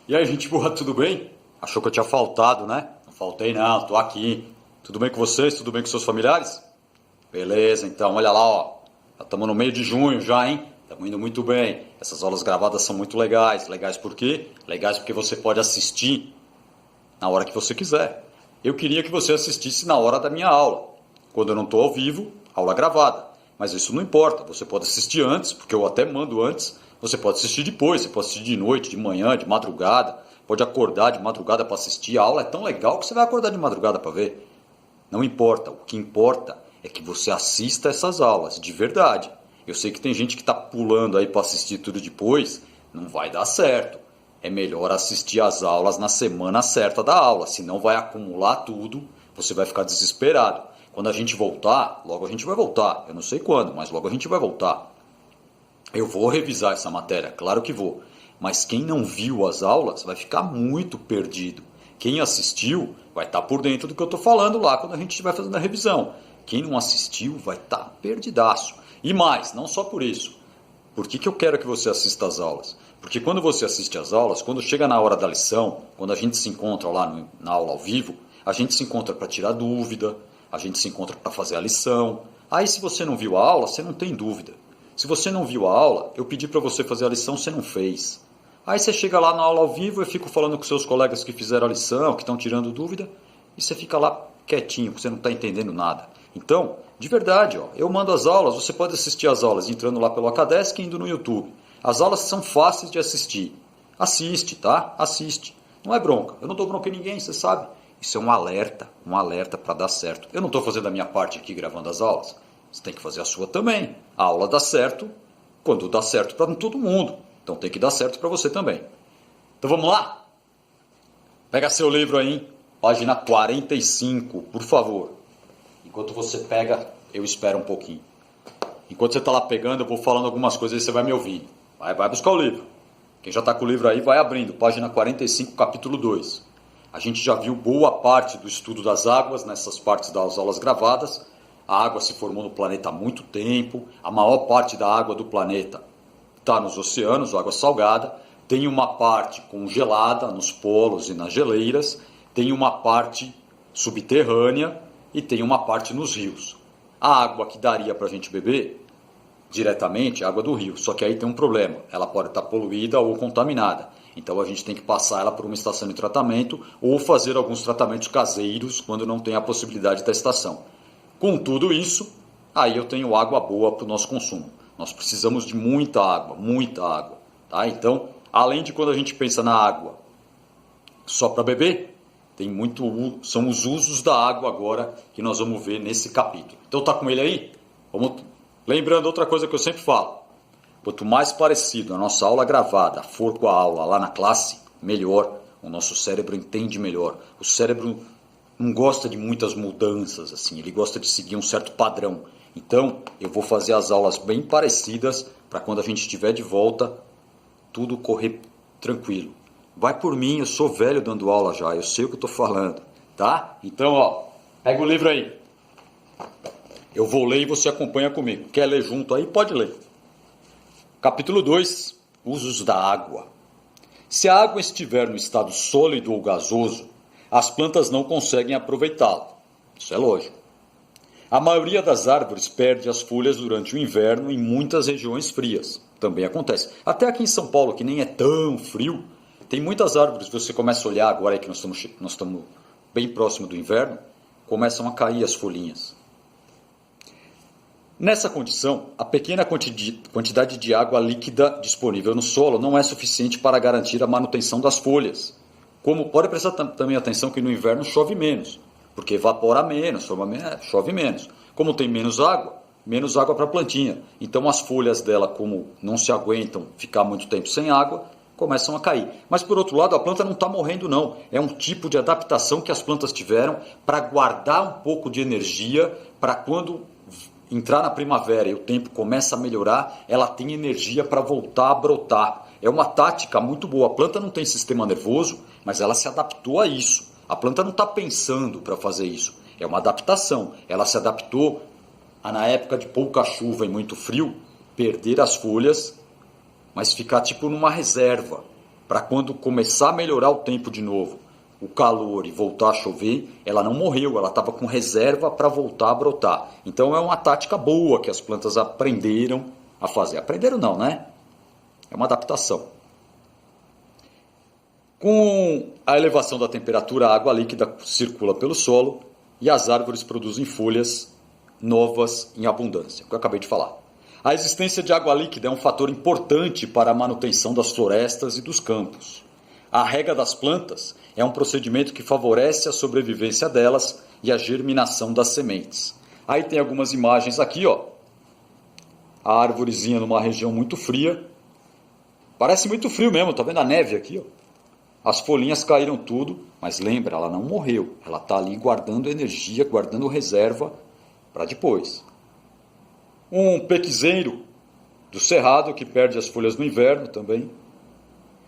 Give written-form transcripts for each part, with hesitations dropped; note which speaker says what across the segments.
Speaker 1: E aí, gente boa, tudo bem? Achou que eu tinha faltado, né? Não faltei não, tô aqui. Tudo bem com vocês? Tudo bem com seus familiares? Beleza, então, olha lá, ó. Já estamos no meio de junho já, hein? Estamos indo muito bem. Essas aulas gravadas são muito legais. Legais por quê? Legais porque você pode assistir na hora que você quiser. Eu queria que você assistisse na hora da minha aula. Quando eu não estou ao vivo, aula gravada. Mas isso não importa. Você pode assistir antes, porque eu até mando antes. Você pode assistir depois. Você pode assistir de noite, de manhã, de madrugada. Pode acordar de madrugada para assistir. A aula é tão legal que você vai acordar de madrugada para ver. Não importa. O que importa é que você assista essas aulas, de verdade. Eu sei que tem gente que está pulando aí para assistir tudo depois. Não vai dar certo. É melhor assistir às aulas na semana certa da aula, senão vai acumular tudo, você vai ficar desesperado. Quando a gente voltar, logo a gente vai voltar. Eu não sei quando, mas logo a gente vai voltar. Eu vou revisar essa matéria, claro que vou. Mas quem não viu as aulas vai ficar muito perdido. Quem assistiu vai estar por dentro do que eu estou falando lá quando a gente estiver fazendo a revisão. Quem não assistiu vai estar perdidaço. E mais, não só por isso. Por que eu quero que você assista às aulas? Porque quando você assiste às aulas, quando chega na hora da lição, quando a gente se encontra lá na aula ao vivo, a gente se encontra para tirar dúvida, a gente se encontra para fazer a lição. Aí se você não viu a aula, você não tem dúvida. Se você não viu a aula, eu pedi para você fazer a lição, você não fez. Aí você chega lá na aula ao vivo e fica falando com seus colegas que fizeram a lição, que estão tirando dúvida, e você fica lá quietinho, porque você não está entendendo nada. Então, de verdade, ó, eu mando as aulas, você pode assistir as aulas entrando lá pelo Akadesk e indo no YouTube. As aulas são fáceis de assistir. Assiste, tá? Assiste. Não é bronca. Eu não dou bronca em ninguém, você sabe. Isso é um alerta para dar certo. Eu não estou fazendo a minha parte aqui gravando as aulas. Você tem que fazer a sua também. A aula dá certo quando dá certo para todo mundo. Então tem que dar certo para você também. Então vamos lá? Pega seu livro aí, hein? Página 45, por favor. Enquanto você pega, eu espero um pouquinho. Enquanto você está lá pegando, eu vou falando algumas coisas e você vai me ouvir. Vai buscar o livro. Quem já está com o livro aí, vai abrindo. Página 45, capítulo 2. A gente já viu boa parte do estudo das águas nessas partes das aulas gravadas. A água se formou no planeta há muito tempo. A maior parte da água do planeta está nos oceanos, água salgada. Tem uma parte congelada nos polos e nas geleiras. Tem uma parte subterrânea e tem uma parte nos rios. A água que daria para a gente beber diretamente é a água do rio, só que aí tem um problema, ela pode estar poluída ou contaminada. Então a gente tem que passar ela por uma estação de tratamento ou fazer alguns tratamentos caseiros quando não tem a possibilidade da estação. Com tudo isso, aí eu tenho água boa para o nosso consumo. Nós precisamos de muita água, tá? Então, além de quando a gente pensa na água só para beber, são os usos da água agora que nós vamos ver nesse capítulo. Então tá com ele aí? Lembrando outra coisa que eu sempre falo. Quanto mais parecido a nossa aula gravada for com a aula lá na classe, melhor. O nosso cérebro entende melhor. O cérebro não gosta de muitas mudanças, assim. Ele gosta de seguir um certo padrão. Então, eu vou fazer as aulas bem parecidas para quando a gente estiver de volta, tudo correr tranquilo. Vai por mim, eu sou velho dando aula já, eu sei o que eu estou falando, tá? Então, ó, pega o livro aí. Eu vou ler e você acompanha comigo. Quer ler junto aí? Pode ler. Capítulo 2, usos da água. Se a água estiver no estado sólido ou gasoso, as plantas não conseguem aproveitá-la. Isso é lógico. A maioria das árvores perde as folhas durante o inverno em muitas regiões frias. Também acontece. Até aqui em São Paulo, que nem é tão frio, tem muitas árvores, você começa a olhar agora que nós estamos bem próximo do inverno, começam a cair as folhinhas. Nessa condição, a pequena quantidade de água líquida disponível no solo não é suficiente para garantir a manutenção das folhas. Como pode prestar também atenção que no inverno chove menos, porque evapora menos, chove menos. Como tem menos água para a plantinha. Então as folhas dela, como não se aguentam ficar muito tempo sem água, começam a cair. Mas por outro lado, a planta não está morrendo não. É um tipo de adaptação que as plantas tiveram para guardar um pouco de energia para quando entrar na primavera e o tempo começa a melhorar, ela tem energia para voltar a brotar. É uma tática muito boa. A planta não tem sistema nervoso, mas ela se adaptou a isso. A planta não está pensando para fazer isso. É uma adaptação. Ela se adaptou a, na época de pouca chuva e muito frio, perder as folhas, mas ficar tipo numa reserva. para quando começar a melhorar o tempo de novo, o calor e voltar a chover, ela não morreu, ela estava com reserva para voltar a brotar. Então é uma tática boa que as plantas aprenderam a fazer. Aprenderam não, né? É uma adaptação. Com a elevação da temperatura, a água líquida circula pelo solo e as árvores produzem folhas novas em abundância, que eu acabei de falar. A existência de água líquida é um fator importante para a manutenção das florestas e dos campos. A rega das plantas é um procedimento que favorece a sobrevivência delas e a germinação das sementes. Aí tem algumas imagens aqui, ó. A árvorezinha numa região muito fria. Parece muito frio mesmo, tá vendo a neve aqui, ó? As folhinhas caíram tudo, mas lembra, ela não morreu. Ela está ali guardando energia, guardando reserva para depois. Um pequizeiro do cerrado que perde as folhas no inverno também.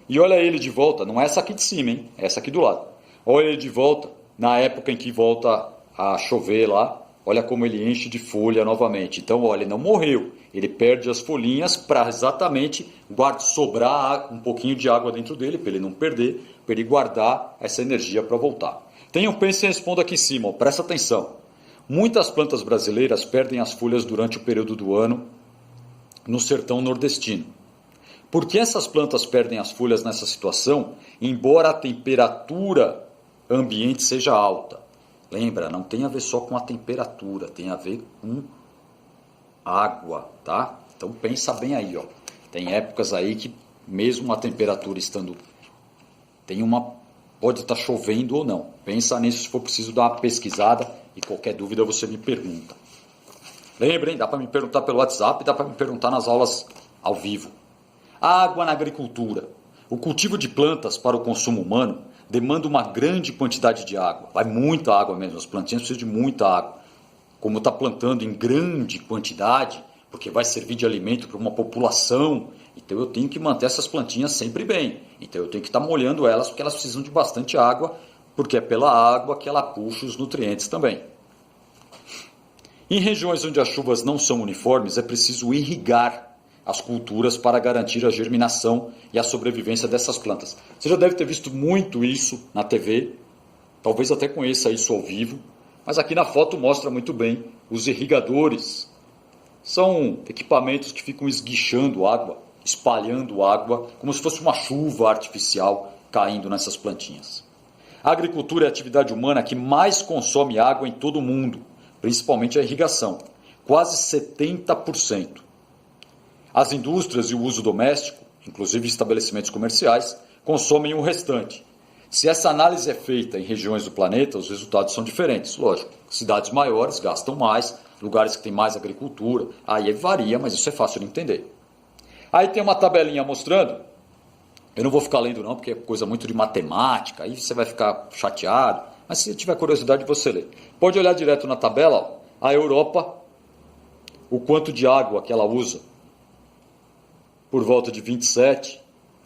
Speaker 1: E olha ele de volta, não é essa aqui de cima, hein? É essa aqui do lado. Olha ele de volta, na época em que volta a chover lá, olha como ele enche de folha novamente. Então, olha, ele não morreu, ele perde as folhinhas para exatamente sobrar um pouquinho de água dentro dele, para ele não perder, para ele guardar essa energia para voltar. Pense e responda aqui em cima, ó, presta atenção. Muitas plantas brasileiras perdem as folhas durante o período do ano no sertão nordestino. Por que essas plantas perdem as folhas nessa situação, embora a temperatura ambiente seja alta? Lembra, não tem a ver só com a temperatura, tem a ver com água, tá? Então pensa bem aí, ó. Tem épocas aí que mesmo a temperatura estando pode estar chovendo ou não. Pensa nisso, se for preciso dar uma pesquisada e qualquer dúvida você me pergunta. Lembrem, dá para me perguntar pelo WhatsApp, dá para me perguntar nas aulas ao vivo. Água na agricultura. O cultivo de plantas para o consumo humano demanda uma grande quantidade de água. Vai muita água mesmo, as plantinhas precisam de muita água. Como está plantando em grande quantidade, porque vai servir de alimento para uma população, então eu tenho que manter essas plantinhas sempre bem. Então eu tenho que estar molhando elas, porque elas precisam de bastante água, porque é pela água que ela puxa os nutrientes também. Em regiões onde as chuvas não são uniformes, é preciso irrigar as culturas para garantir a germinação e a sobrevivência dessas plantas. Você já deve ter visto muito isso na TV, talvez até conheça isso ao vivo, mas aqui na foto mostra muito bem os irrigadores. São equipamentos que ficam esguichando água, espalhando água, como se fosse uma chuva artificial caindo nessas plantinhas. A agricultura é a atividade humana que mais consome água em todo o mundo, principalmente a irrigação, quase 70%. As indústrias e o uso doméstico, inclusive estabelecimentos comerciais, consomem o restante. Se essa análise é feita em regiões do planeta, os resultados são diferentes. Lógico, cidades maiores gastam mais, lugares que têm mais agricultura, aí varia, mas isso é fácil de entender. Aí tem uma tabelinha mostrando, eu não vou ficar lendo não, porque é coisa muito de matemática, aí você vai ficar chateado, mas se tiver curiosidade você lê. Pode olhar direto na tabela, ó, a Europa, o quanto de água que ela usa, por volta de 27,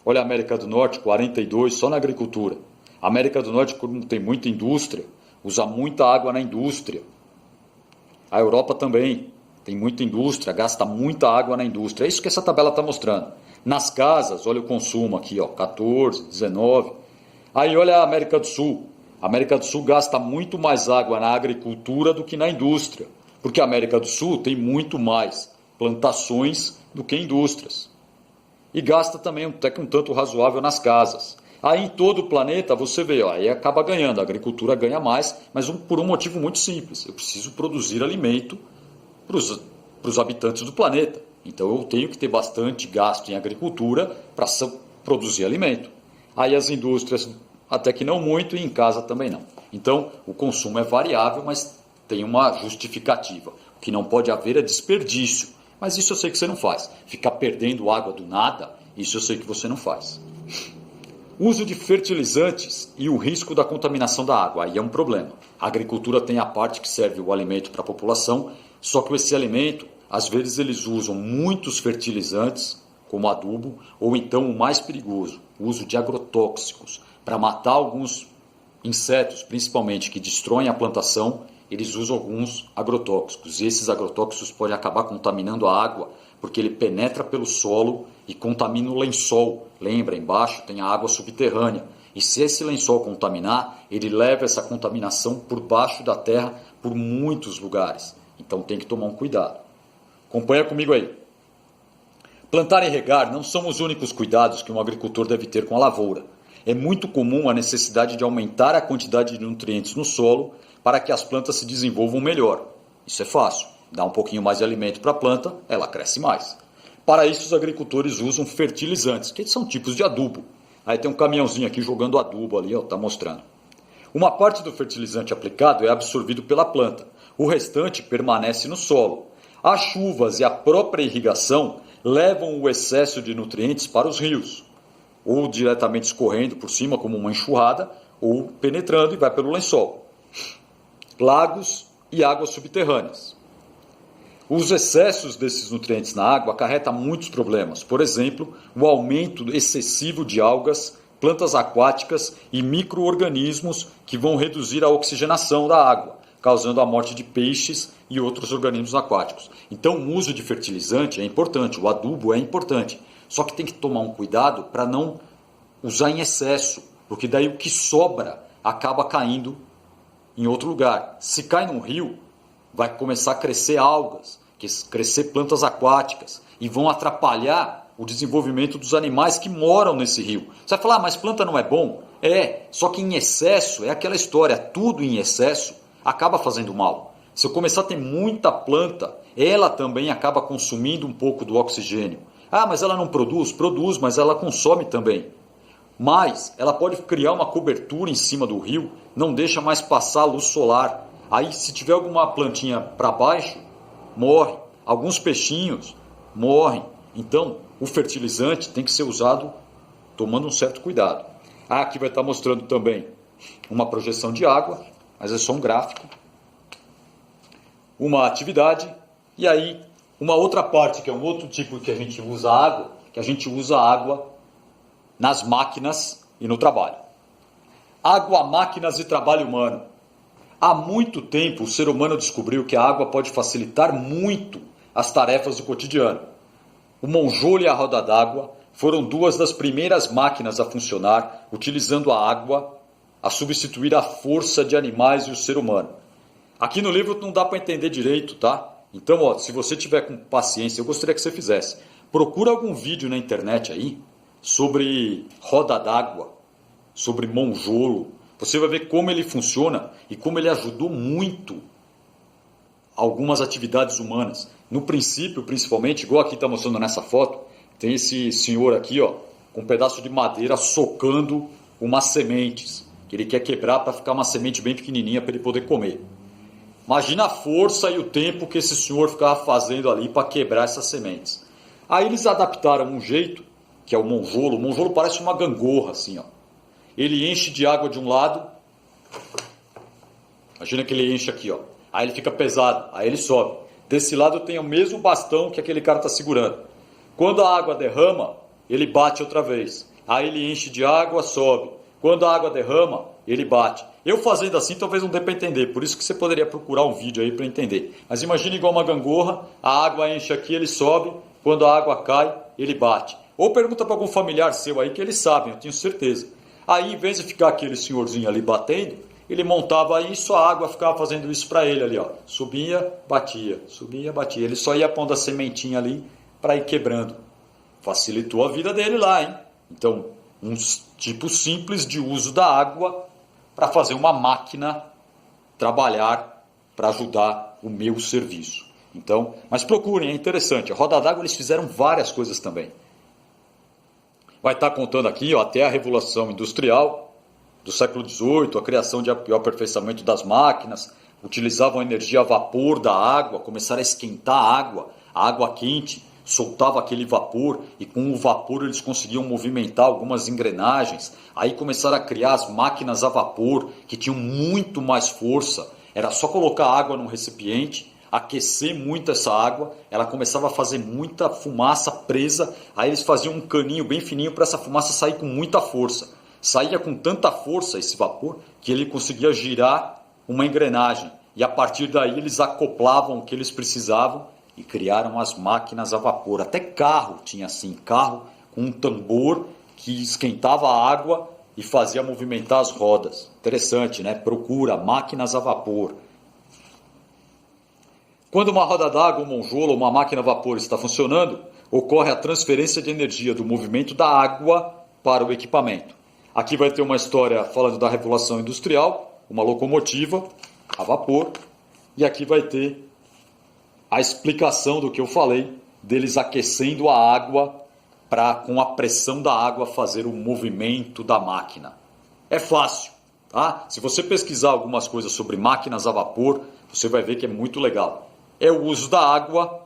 Speaker 1: olha a América do Norte, 42, só na agricultura. A América do Norte, como tem muita indústria, usa muita água na indústria. A Europa também tem muita indústria, gasta muita água na indústria. É isso que essa tabela está mostrando. Nas casas, olha o consumo aqui, ó, 14, 19. Aí olha a América do Sul. A América do Sul gasta muito mais água na agricultura do que na indústria, porque a América do Sul tem muito mais plantações do que indústrias. E gasta também até que um tanto razoável nas casas. Aí em todo o planeta você vê, ó, aí acaba ganhando, a agricultura ganha mais, mas por um motivo muito simples. Eu preciso produzir alimento para os habitantes do planeta. Então eu tenho que ter bastante gasto em agricultura para produzir alimento. Aí as indústrias até que não muito e em casa também não. Então o consumo é variável, mas tem uma justificativa. O que não pode haver é desperdício. Mas isso eu sei que você não faz. Ficar perdendo água do nada, isso eu sei que você não faz. O uso de fertilizantes e o risco da contaminação da água, aí é um problema. A agricultura tem a parte que serve o alimento para a população, só que esse alimento, às vezes eles usam muitos fertilizantes, como adubo, ou então o mais perigoso, o uso de agrotóxicos, para matar alguns insetos, principalmente, que destroem a plantação. Eles usam alguns agrotóxicos e esses agrotóxicos podem acabar contaminando a água porque ele penetra pelo solo e contamina o lençol. Lembra, embaixo tem a água subterrânea. E se esse lençol contaminar, ele leva essa contaminação por baixo da terra por muitos lugares. Então tem que tomar um cuidado. Acompanha comigo aí. Plantar e regar não são os únicos cuidados que um agricultor deve ter com a lavoura. É muito comum a necessidade de aumentar a quantidade de nutrientes no solo para que as plantas se desenvolvam melhor. Isso é fácil. Dá um pouquinho mais de alimento para a planta, ela cresce mais. Para isso, os agricultores usam fertilizantes, que são tipos de adubo. Aí tem um caminhãozinho aqui jogando adubo ali, está mostrando. Uma parte do fertilizante aplicado é absorvido pela planta. O restante permanece no solo. As chuvas e a própria irrigação levam o excesso de nutrientes para os rios, ou diretamente escorrendo por cima como uma enxurrada, ou penetrando e vai pelo lençol. Lagos e águas subterrâneas. Os excessos desses nutrientes na água acarretam muitos problemas. Por exemplo, o aumento excessivo de algas, plantas aquáticas e micro-organismos que vão reduzir a oxigenação da água, causando a morte de peixes e outros organismos aquáticos. Então, o uso de fertilizante é importante, o adubo é importante. Só que tem que tomar um cuidado para não usar em excesso, porque daí o que sobra acaba caindo em outro lugar. Se cai num rio, vai começar a crescer algas, crescer plantas aquáticas e vão atrapalhar o desenvolvimento dos animais que moram nesse rio. Você vai falar, mas planta não é bom? É, só que em excesso, é aquela história, tudo em excesso acaba fazendo mal. Se eu começar a ter muita planta, ela também acaba consumindo um pouco do oxigênio. Ah, mas ela não produz? Produz, mas ela consome também. Mas ela pode criar uma cobertura em cima do rio, não deixa mais passar a luz solar. Aí, se tiver alguma plantinha para baixo, morre. Alguns peixinhos morrem. Então, o fertilizante tem que ser usado tomando um certo cuidado. Aqui vai estar mostrando também uma projeção de água, mas é só um gráfico. Uma atividade. E aí, uma outra parte, que é um outro tipo que a gente usa água, que a gente usa água nas máquinas e no trabalho. Água, máquinas e trabalho humano. Há muito tempo, o ser humano descobriu que a água pode facilitar muito as tarefas do cotidiano. O monjolo e a roda d'água foram duas das primeiras máquinas a funcionar, utilizando a água a substituir a força de animais e o ser humano. Aqui no livro não dá para entender direito, tá? Então, ó, se você tiver com paciência, eu gostaria que você fizesse. Procura algum vídeo na internet aí sobre roda d'água, sobre monjolo. Você vai ver como ele funciona e como ele ajudou muito algumas atividades humanas. No princípio, principalmente, igual aqui está mostrando nessa foto, tem esse senhor aqui, ó, com um pedaço de madeira socando umas sementes, que ele quer quebrar para ficar uma semente bem pequenininha para ele poder comer. Imagina a força e o tempo que esse senhor ficava fazendo ali para quebrar essas sementes. Aí eles adaptaram um jeito, que é o monjolo. O monjolo parece uma gangorra, assim, ó. Ele enche de água de um lado. Imagina que ele enche aqui, ó. Aí ele fica pesado, aí ele sobe. Desse lado tem o mesmo bastão que aquele cara está segurando. Quando a água derrama, ele bate outra vez. Aí ele enche de água, sobe. Quando a água derrama, ele bate. Eu fazendo assim talvez não dê para entender, por isso que você poderia procurar um vídeo aí para entender. Mas imagine igual uma gangorra, a água enche aqui, ele sobe, quando a água cai, ele bate. Ou pergunta para algum familiar seu aí que eles sabem, eu tenho certeza. Aí, em vez de ficar aquele senhorzinho ali batendo, ele montava isso, a água ficava fazendo isso para ele ali, ó. Subia, batia, subia, batia. Ele só ia pondo a sementinha ali para ir quebrando. Facilitou a vida dele lá, hein? Então, um tipo simples de uso da água para fazer uma máquina trabalhar para ajudar o meu serviço. Então, mas procurem, é interessante. A roda d'água eles fizeram várias coisas também. Vai estar contando aqui, ó, até a Revolução Industrial do século XVIII, a criação e o aperfeiçoamento das máquinas, utilizavam a energia a vapor da água, começaram a esquentar a água quente, soltava aquele vapor e com o vapor eles conseguiam movimentar algumas engrenagens. Aí começaram a criar as máquinas a vapor, que tinham muito mais força. Era só colocar água num recipiente, aquecer muito essa água, ela começava a fazer muita fumaça presa, aí eles faziam um caninho bem fininho para essa fumaça sair com muita força. Saía com tanta força esse vapor que ele conseguia girar uma engrenagem. E a partir daí eles acoplavam o que eles precisavam e criaram as máquinas a vapor. Até carro tinha assim, carro com um tambor que esquentava a água e fazia movimentar as rodas. Interessante, né? Procura máquinas a vapor. Quando uma roda d'água, um monjolo ou uma máquina a vapor está funcionando, ocorre a transferência de energia do movimento da água para o equipamento. Aqui vai ter uma história falando da Revolução Industrial, uma locomotiva a vapor, e aqui vai ter a explicação do que eu falei, deles aquecendo a água para, com a pressão da água, fazer o movimento da máquina. É fácil, tá? Se você pesquisar algumas coisas sobre máquinas a vapor, você vai ver que é muito legal. É o uso da água,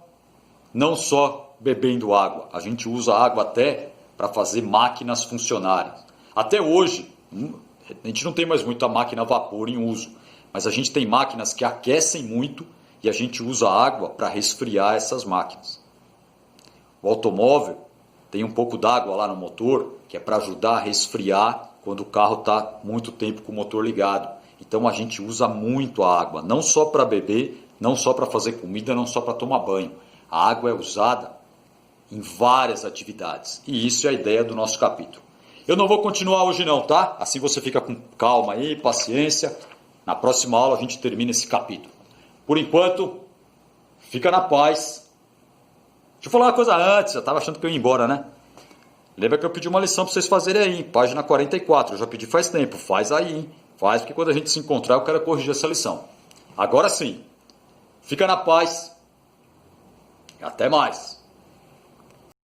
Speaker 1: não só bebendo água. A gente usa água até para fazer máquinas funcionarem. Até hoje, a gente não tem mais muita máquina a vapor em uso, mas a gente tem máquinas que aquecem muito e a gente usa água para resfriar essas máquinas. O automóvel tem um pouco d'água lá no motor, que é para ajudar a resfriar quando o carro está muito tempo com o motor ligado. Então a gente usa muito a água, não só para beber, não só para fazer comida, não só para tomar banho. A água é usada em várias atividades. E isso é a ideia do nosso capítulo. Eu não vou continuar hoje não, tá? Assim você fica com calma aí, paciência. Na próxima aula a gente termina esse capítulo. Por enquanto, fica na paz. Deixa eu falar uma coisa antes, eu estava achando que eu ia embora, né? Lembra que eu pedi uma lição para vocês fazerem aí, página 44. Eu já pedi faz tempo, faz aí, hein? Faz, porque quando a gente se encontrar eu quero corrigir essa lição. Agora sim, fica na paz. E até mais.